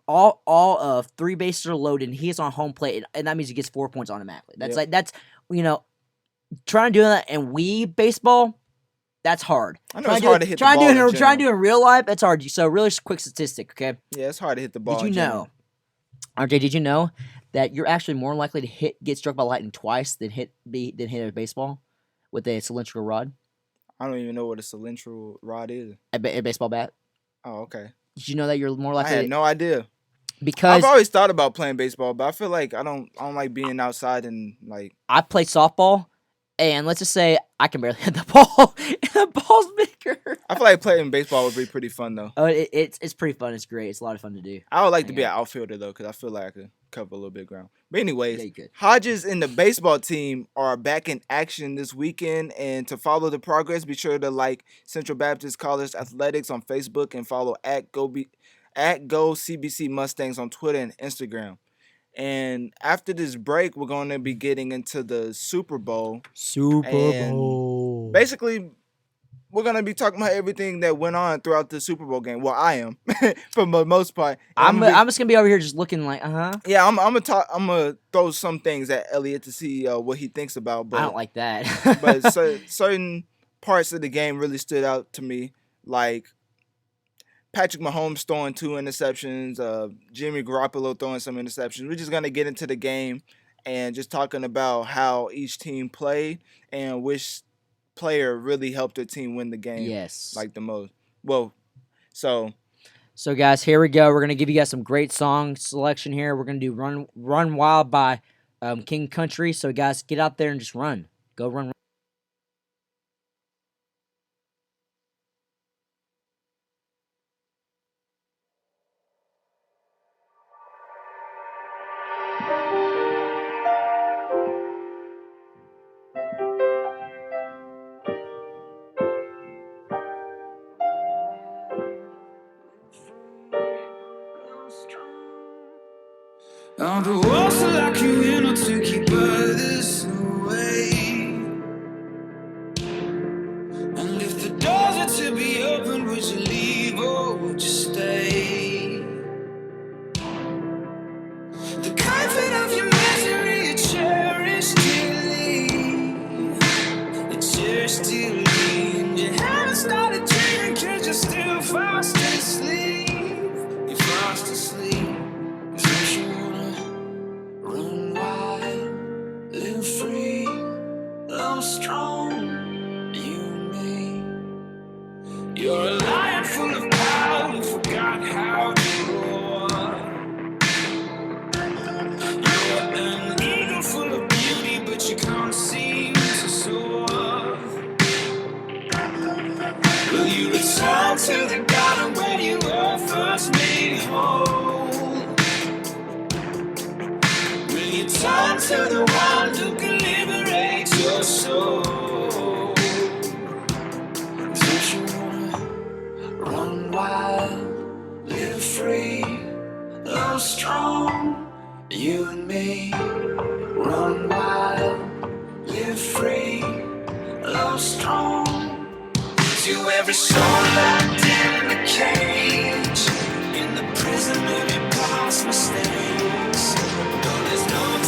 all 3 bases are loaded, and he's on home plate, and that means he gets 4 points automatically. That's trying to do that in baseball. That's hard. I know it's hard to hit the ball. Trying to do it in real life. That's hard. So really quick statistic, okay? Yeah, it's hard to hit the ball. Did you know, RJ? Did you know that you're actually more likely to get struck by lightning twice than hit a baseball with a cylindrical rod? I don't even know what a cylindrical rod is. A baseball bat. Oh, okay. Did you know that you're more likely? I had no idea. Because I've always thought about playing baseball, but I feel like I don't like being outside and like. I played softball, and let's just say I can barely hit the ball. The ball's bigger. I feel like playing baseball would be pretty fun though. Oh, it's pretty fun. It's great. It's a lot of fun to do. I would like to be an outfielder though, because I feel like I could cover a little bit of ground. But anyways, Hodges and the baseball team are back in action this weekend, and to follow the progress, be sure to like Central Baptist College Athletics on Facebook and follow at Go CBC Mustangs on Twitter and Instagram. And after this break, we're going to be getting into the Super Bowl. Super Bowl. Basically, we're gonna be talking about everything that went on throughout the Super Bowl game. Well, I am for the most part. And I'm just gonna be over here just looking like, yeah, I'm gonna talk. I'm gonna throw some things at Elliot to see what he thinks about. But I don't like that. but certain parts of the game really stood out to me, like Patrick Mahomes throwing 2 interceptions, Jimmy Garoppolo throwing some interceptions. We're just gonna get into the game and just talking about how each team played and which player really helped their team win the game Yes. like the most. Well, so So guys, here we go. We're gonna give you guys some great song selection here. We're gonna do "Run Wild" by King Country. So guys, get out there and just run. Go run. On the walls are like you in to keep others away. And if the doors were to be open, would you leave or would you stay? The comfort of your misery you cherish dearly. You cherish dearly. And you haven't started dreaming 'cause you're still fast asleep. You're fast asleep. Run wild, live free, love strong, you and me. You're a lion full of power, you forgot how to roar. You're an eagle full of beauty, but you can't seem to soar. Will you return to the garden where you were first made whole? Turn to the one who can liberate your soul. Don't you wanna run wild, live free, love strong, you and me. Run wild, live free, love strong. To every soul locked in a cage, in the prison of your past mistakes.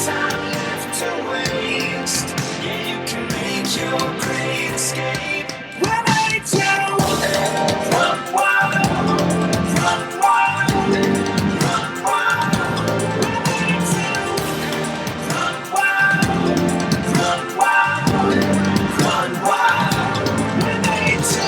Time left to waste. Yeah, you can make your great escape. We're ready to run wild, run wild, run wild. We're ready to run wild, run wild, run wild. We're ready to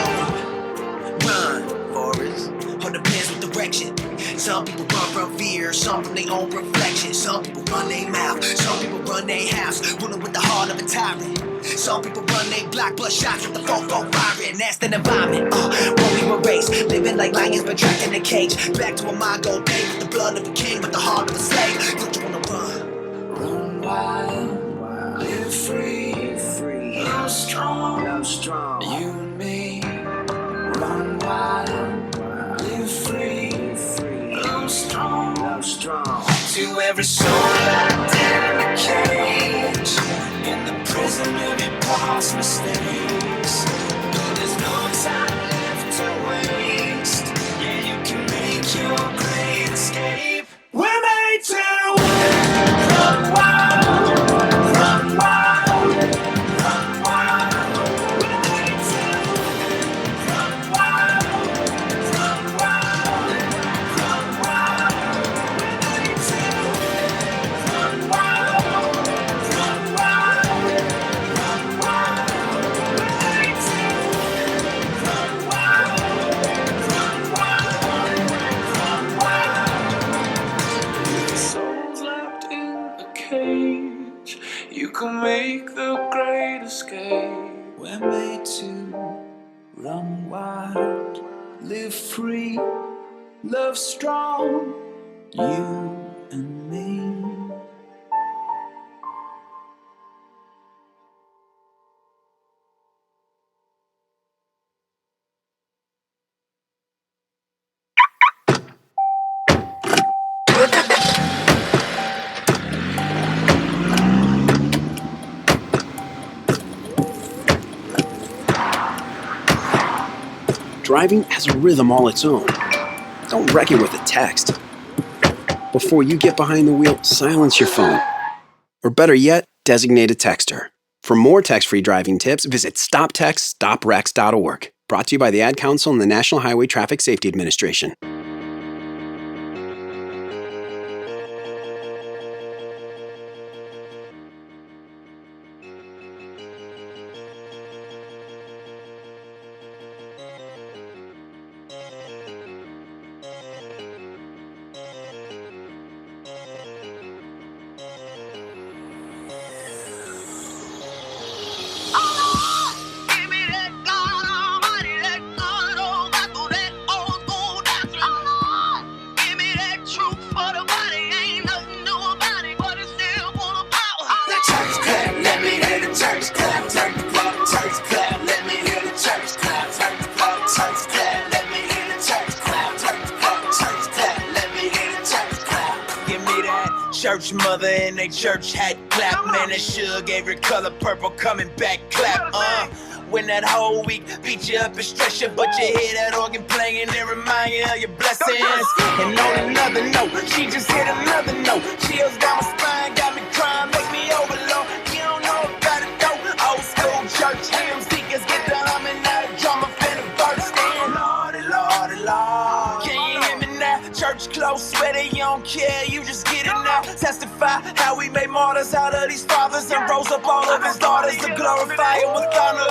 run, Forrest. Hold the pants with direction. Some people run from fear, some from their own reflection. Some people run their mouth, some people run their house, running with the heart of a tyrant. Some people run their block, bloodshot with the fofo firing. That's the environment, won't be erased. Living like lions, but trapped in a cage. Back to a Mongo day with the blood of a king, but the heart of a slave. Don't you wanna run? Run wild, live free, love strong, you and me. Run wild, live free. Strong. To every soul locked in a cage, in the prison of your past mistakes. No, there's no time left to waste. Yeah, you can make your great escape. We're made to run wild, run wild, run wild. We're made to run wild, run wild, run wild. You can make the great escape. We're made to run wild, live free, love strong, you and me. driving has a rhythm all its own. Don't wreck it with a text. Before you get behind the wheel, silence your phone. Or better yet, designate a texter. For more text-free driving tips, visit stoptextstoprex.org. Brought to you by the Ad Council and the National Highway Traffic Safety Administration. Church mother in a church hat clap. Man, that sugar gave her color purple coming back clap. When that whole week beat you up and stress you, but you hear that organ playing and remind you of your blessings. And on another note, she just hit another note. Chills down my spine, got me crying, make me overload. You don't know about it though. Old school church hymns, deacons get the humming out of drama, finna burst in. Lordy, Lordy, Lord. Can you hear me now? Church close, sweater, you don't care, you just get it now. Testify how we made martyrs out of these fathers and rose up all of his daughters to glorify him with honor.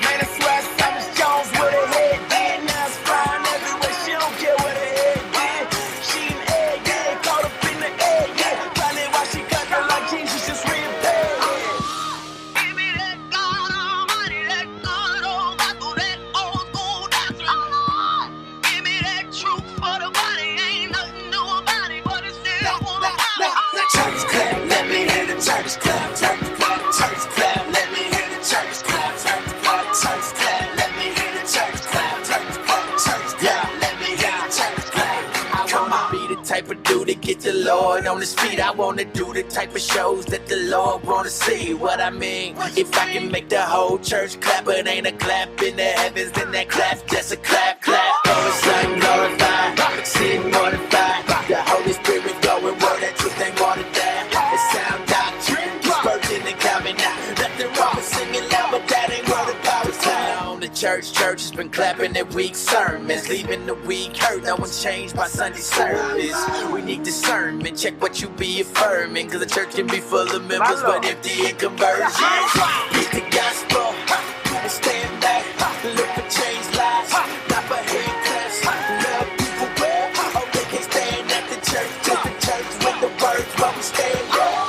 Man, I swear Thomas Jones with her head did. Now it's flying everywhere, she don't care what her head did. She an egg, yeah, caught up in the egg, yeah. Probably why she cut her like Jesus, just reappeared, yeah. Give me that God Almighty, that good old gospel, that old school doctrine. Give me that truth for the body, ain't nothing new about it, but it's still full of power. Church clap, let me hear the church clap, church clap, church clap, let me hear the church clap, church clap, church clap, let me hear the church clap, church clap, church clap, let me hear the church clap. I wanna be the type of dude to get the Lord on his feet. I wanna do the type of shows that the Lord wanna see. What I mean, if I can make the whole church clap, but ain't a clap in the heavens, then that clap just a clap, clap. Oh, it's like glorified, sin mortified. The Holy Spirit going word that truth ain't watered down. It's sound doctrine, Spurgeon and Calvin now. Nothing wrong with singing loud, but that ain't where the power's found. The church has been clapping their weak sermons, leaving the weak hurt. No one's changed by Sunday service. We need discernment, check what you be affirming, cause the church can be full of members but empty in conversion. Preach the gospel, people stand back, look for change lives, not for hate class. Love people well, oh they can't stand at the church, just the church with the words, but we stand there.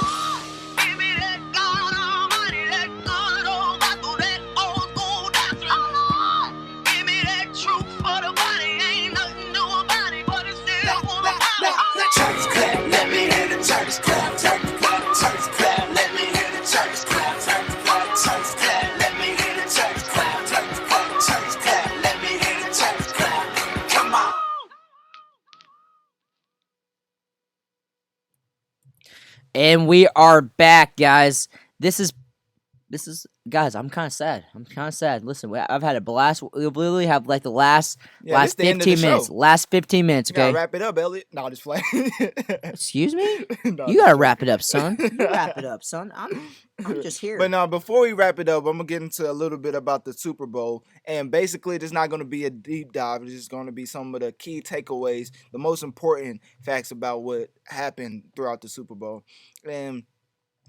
Give me that God Almighty, that good old gospel, that old school doctrine. Give me that truth for the body, ain't nothing new about it, but it's still full of power. Church clap, let me hear the church clap, church clap, church clap, let me hear the church clap, church clap, church clap, let me hear the church clap, church clap, church clap, let me hear the church clap. Come on. And we are back, guys. This is guys. I'm kind of sad. Listen, I've had a blast. We'll literally have like the last this the end of the 15 minutes. show. Last 15 minutes. You gotta Okay. wrap it up, Elliot. No, just playing. Excuse me. No, You gotta wrap it up, son. You wrap it up, son. I'm just here. But now, before we wrap it up, I'm gonna get into a little bit about the Super Bowl, and basically, it's not gonna be a deep dive. It's just gonna be some of the key takeaways, the most important facts about what happened throughout the Super Bowl. And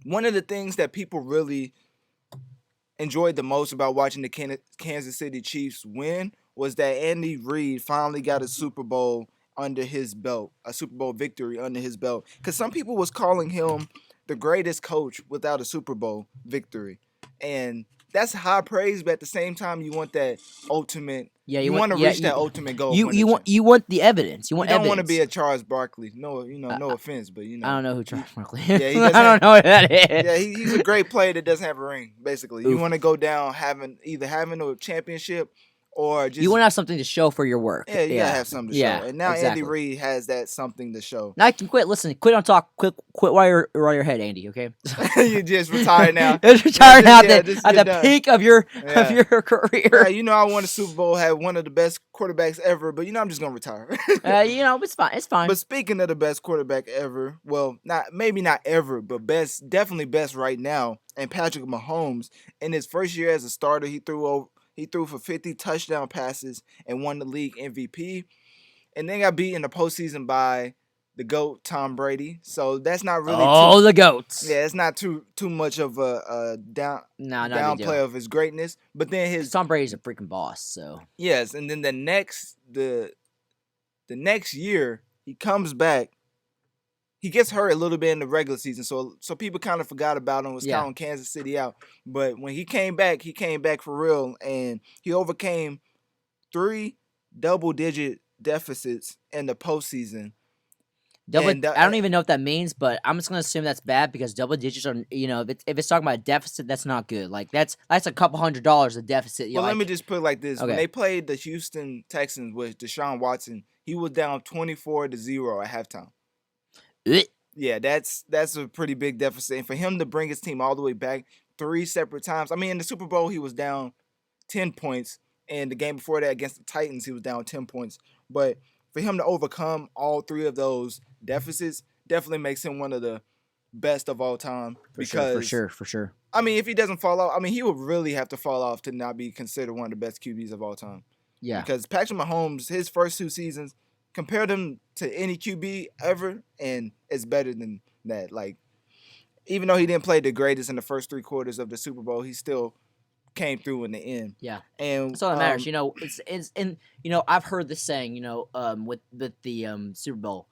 one of the things that people really enjoyed the most about watching the Kansas City Chiefs win was that Andy Reid finally got a Super Bowl under his belt, a Super Bowl victory under his belt. Because some people was calling him the greatest coach without a Super Bowl victory. And that's high praise, but at the same time, you want that ultimate. Yeah, you want to reach that ultimate goal. You want the evidence. You want don't evidence. want to be a Charles Barkley. No, no offense, but I don't know who Charles Barkley is. Yeah, he I don't know who that is. Yeah, he's a great player that doesn't have a ring. Basically, you want to go down either having a championship or just You want to have something to show for your work. yeah, you gotta have something to Yeah, show. And now exactly. Andy Reid has that something to show. Now I can quit. Listen, quit on talk. Quit while you're ahead, Andy. Okay. You just retired now. Just retired now Yeah, at just the get done. peak of your Yeah. career. Right, you know, I won a Super Bowl, had one of the best quarterbacks ever, but I'm just gonna retire. It's fine. It's fine. But speaking of the best quarterback ever, well, maybe not ever, but definitely best right now. And Patrick Mahomes, in his first year as a starter, he threw for 50 touchdown passes and won the league MVP. And then got beat in the postseason by the GOAT Tom Brady. So that's not really the goats. yeah, it's not too much of a downplay of his greatness. But then Tom Brady's a freaking boss. So yes, and then the next year he comes back. He gets hurt a little bit in the regular season, so people kind of forgot about him. Was counting Kansas City out, but when he came back for real, and he overcame 3 double-digit deficits in the postseason. I don't even know what that means, but I'm just gonna assume that's bad because double digits are, if it's talking about a deficit, that's not good. Like that's a couple $100 a deficit. Well, let me just put it like this: Okay. when they played the Houston Texans with Deshaun Watson, he was down 24-0 at halftime. Yeah, that's a pretty big deficit. And for him to bring his team all the way back 3 separate times. I mean, in the Super Bowl, he was down 10 points. And the game before that against the Titans, he was down 10 points. But for him to overcome all 3 of those deficits definitely makes him one of the best of all time. For sure. I mean, if he doesn't fall off, he would really have to fall off to not be considered one of the best QBs of all time. Yeah. Because Patrick Mahomes, his first 2 seasons, compared him to any QB ever, and it's better than that. Like, even though he didn't play the greatest in the first 3 quarters of the Super Bowl, he still came through in the end. Yeah, and that's all that matters. It's and I've heard this saying. With the Super Bowl,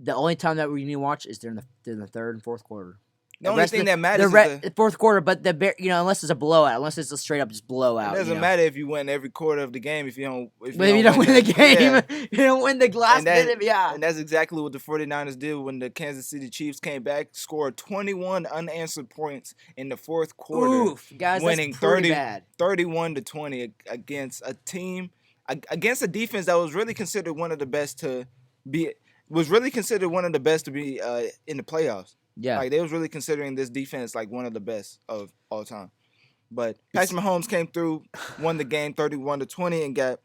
the only time that we need to watch is during the third and fourth quarter. The only thing that matters is the fourth quarter, but unless it's a blowout, unless it's a straight up just blowout. It doesn't matter if you win every quarter of the game if you don't win the game. You don't win the last minute. Yeah, and that's exactly what the 49ers did when the Kansas City Chiefs came back, scored 21 unanswered points in the fourth quarter. Oof, guys, winning that's pretty bad. 31-20 against a team, against a defense that was really considered one of the best to be in the playoffs. Yeah, like they was really considering this defense like one of the best of all time. But Patrick Mahomes came through, won the game 31-20,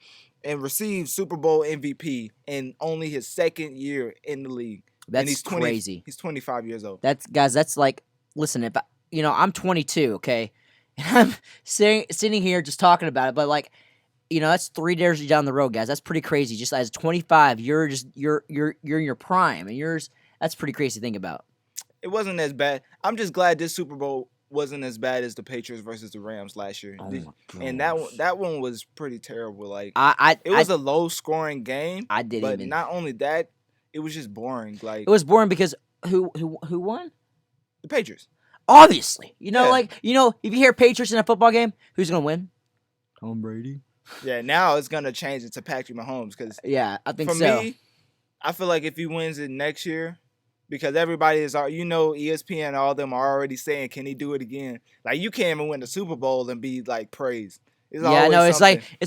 and received Super Bowl MVP in only his second year in the league. That's he's crazy. He's 25 years old. That's like, listen, if I'm 22, okay, and I'm sitting here just talking about it, but like, that's 3 years down the road, guys. That's pretty crazy. Just as 25, you're in your prime, and that's pretty crazy to think about. It wasn't as bad. I'm just glad this Super Bowl wasn't as bad as the Patriots versus the Rams last year. And that one was pretty terrible. Like it was a low scoring game. Not only that, it was just boring. Like it was boring because who won? The Patriots. Obviously. If you hear Patriots in a football game, who's gonna win? Tom Brady. Yeah, now it's gonna change it to Patrick Mahomes because I think for so. me, I feel like if he wins it next year. Because everybody is, ESPN and all of them are already saying, can he do it again? Like, you can't even win the Super Bowl and be, like, praised. It's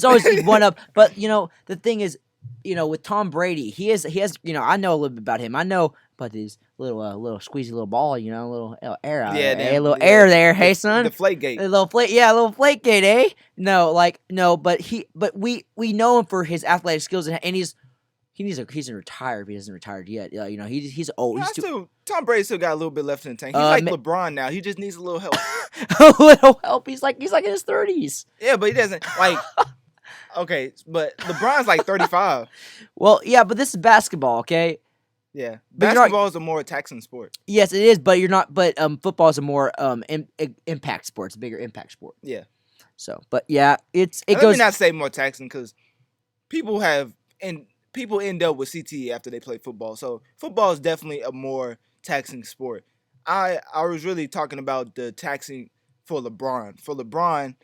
always one up. But, the thing is, with Tom Brady, he has, I know a little bit about him. I know about his little squeezy little ball, a little air out there. A little air there. Hey, son. The flake gate. A little flake gate, eh? No, but we know him for his athletic skills, and he's retired if he hasn't retired yet. He's old. Tom Brady still got a little bit left in the tank. He's like LeBron now. He just needs a little help. A little help. He's like in his 30s. Yeah, but he doesn't like. Okay, but LeBron's like 35. Well, yeah, but this is basketball, okay? Yeah, basketball is a more taxing sport. Yes, it is, but you're not. But football is a more impact sport. It's a bigger impact sport. Yeah. So, but yeah, it goes. Let me not say more taxing because people end up with CTE after they play football. So football is definitely a more taxing sport. I was really talking about the taxing for LeBron. For LeBron,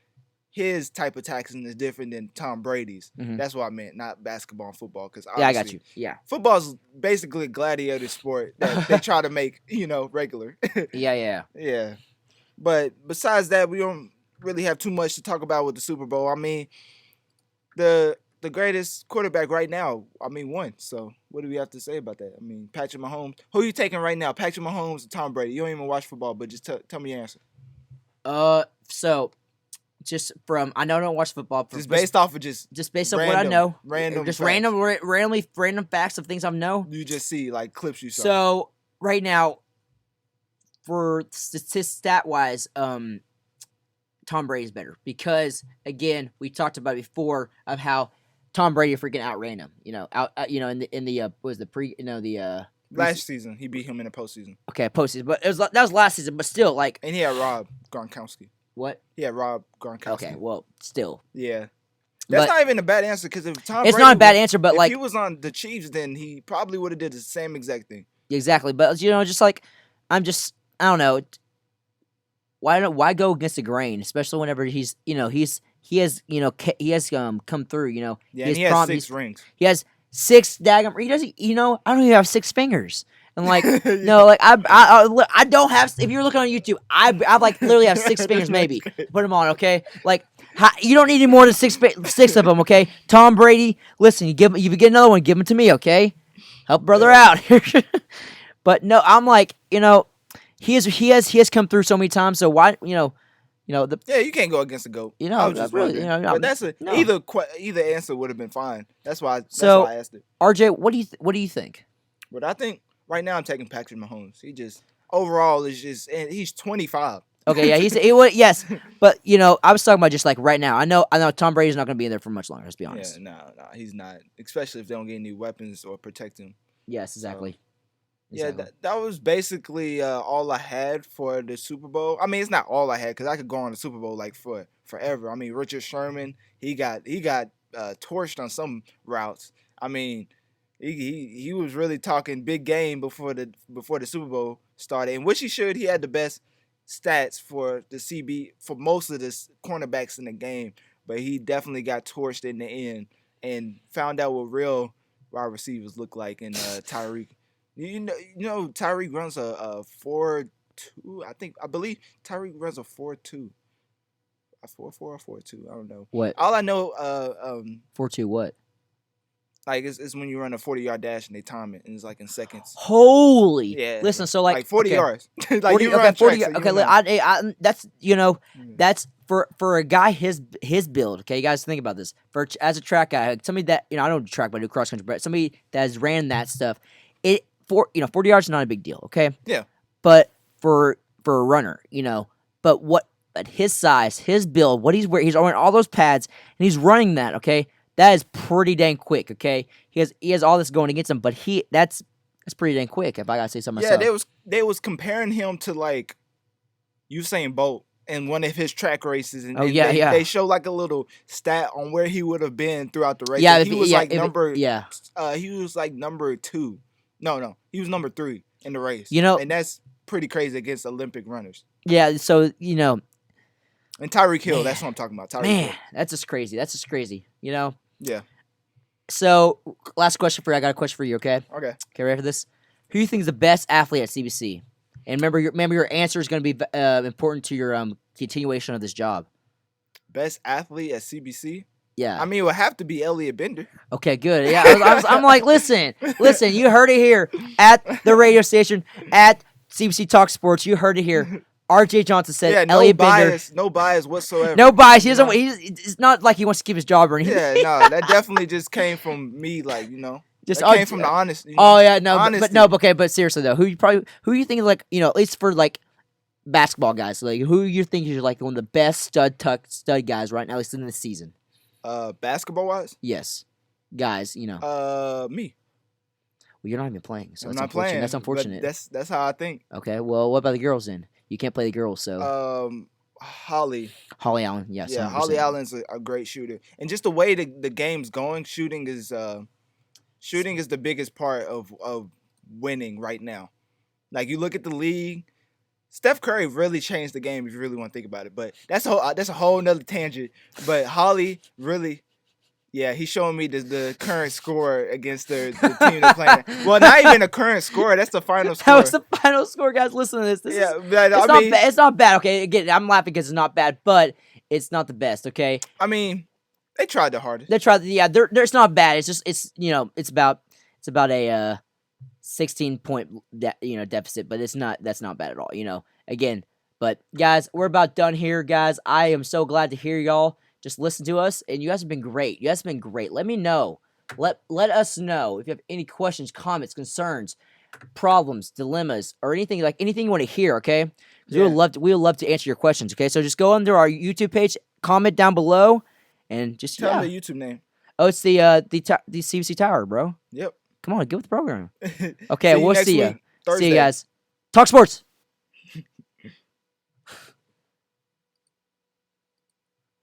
his type of taxing is different than Tom Brady's. Mm-hmm. That's what I meant, not basketball and football. Because I got you. Yeah, football is basically a gladiator sport that they try to make regular. Yeah. But besides that, we don't really have too much to talk about with the Super Bowl. I mean, the greatest quarterback right now. I mean, won. So what do we have to say about that? I mean, Patrick Mahomes. Who are you taking right now? Patrick Mahomes or Tom Brady? You don't even watch football, but just tell me your answer. So just from I know I don't watch football. Just based off of just based off what I know, random, just facts. random facts of things I know. You just see like clips you saw. So right now, for stat wise, Tom Brady's better because again we talked about before of how Tom Brady freaking outran him. In the was the pre last season he beat him in the postseason. Okay, postseason, but that was last season. But still, like, and he had Rob Gronkowski. What? He had Rob Gronkowski. Okay, well, still. Yeah. That's not even a bad answer because if Tom It's Brady not a bad answer, but if like he was on the Chiefs, then he probably would have did the same exact thing. Exactly, but just like I don't know. Why go against the grain, especially whenever he has come through. Yeah, and he has 6 rings. He has 6 daggum. He doesn't. I don't even have 6 fingers. And like no, like I don't have. If you're looking on YouTube, I like literally have 6 fingers maybe. Put them on, okay? Like you don't need any more than 6 of them, okay? Tom Brady, listen, you get another one, give them to me, okay? Help brother out. But no, I'm like he has come through so many times. So why yeah, you can't go against the GOAT. Really, but that's either answer would have been fine. That's why I asked it. RJ, what do you think? What I think right now, I'm taking Patrick Mahomes. He just overall is just, and he's 25. Okay, yeah, yes, but I was talking about just like right now. I know Tom Brady's not going to be in there for much longer. Let's be honest. Yeah, no, he's not. Especially if they don't get any weapons or protect him. Yes, exactly. Yeah, that was basically all I had for the Super Bowl. I mean, it's not all I had because I could go on the Super Bowl like for forever. I mean, Richard Sherman, he got torched on some routes. I mean, he was really talking big game before the Super Bowl started, and which he should. He had the best stats for the CB for most of the cornerbacks in the game, but he definitely got torched in the end and found out what real wide receivers look like in Tyreek. You know Tyreek runs a 4-2. I believe Tyreek runs a 4-2. A 4-4 or 4-2. I don't know. What? All I know 4-2 what? Like it's when you run a 40-yard dash and they time it and it's like in seconds. Holy. Yeah. Listen, so like 40 yards. Like 40, you run 40 tracks, so okay, that's that's for a guy his build, okay? You guys think about this. As a track guy, somebody that I don't track but I do cross country, but somebody that has ran that stuff, 40 yards is not a big deal, okay? Yeah. But for a runner, but what at his size, his build, what he's wearing all those pads and he's running that, okay? That is pretty dang quick, okay? He has all this going against him, but that's pretty dang quick if I gotta say so myself. Yeah, they was comparing him to like Usain Bolt in one of his track races, and they show like a little stat on where he would have been throughout the race. Yeah, he was number 2. No, he was number 3 in the race. And that's pretty crazy against Olympic runners. Yeah, so and Tyreek Hill, that's what I'm talking about. Tyreek Hill. That's just crazy. Yeah. So, last question for you. I got a question for you, okay? Okay. Okay, ready for this? Who do you think is the best athlete at CBC? And remember your answer is going to be important to your continuation of this job. Best athlete at CBC? Yeah. I mean, it would have to be Elliot Bender. Okay, good. Yeah, I'm like, listen, you heard it here at the radio station, at CBC Talk Sports. You heard it here. RJ Johnson said Elliot Bender. No bias whatsoever. No bias. He doesn't. It's not like he wants to keep his job or anything. Yeah, no, that definitely just came from me, like just came from the honest. Oh yeah, no, but seriously though, who you think like at least for like basketball guys, like who you think is like one of the best stud guys right now, at least in this season? Basketball wise? Yes, guys. Me. Well, you're not even playing, so I'm that's not unfortunate. playing. That's unfortunate. That's how I think. Okay, well, what about the girls then? You can't play the girls, so. Holly Allen, yes. Yeah, 100%. Holly Allen's a great shooter, and just the way the game's going, shooting is the biggest part of winning right now. Like you look at the league, Steph Curry really changed the game if you really want to think about it. But that's a whole nother tangent. But Holly really. Yeah, he's showing me the current score against the team they're playing. Well, not even the current score. That's the final score. That was the final score, guys. Listen to this. It's not bad. Okay, again, I'm laughing because it's not bad, but it's not the best. Okay. I mean, They tried the hardest. They tried. Yeah, it's not bad. It's just it's about a 16-point deficit, but that's not bad at all. Again, but guys, we're about done here, guys. I am so glad to hear y'all just listen to us, and you guys have been great. Let me know. Let us know if you have any questions, comments, concerns, problems, dilemmas, or anything you want to hear. Okay, we would love to answer your questions. Okay, so just go under our YouTube page, comment down below, and just Tell them the YouTube name. Oh, it's the CBC Tower, bro. Yep. Come on, get with the program. Okay, we'll see you. Thursday. See you guys. Talk sports.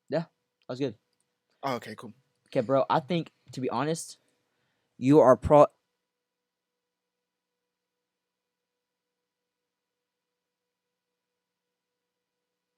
Yeah, that was good. Oh, okay, cool. Okay, bro. I think, to be honest, you are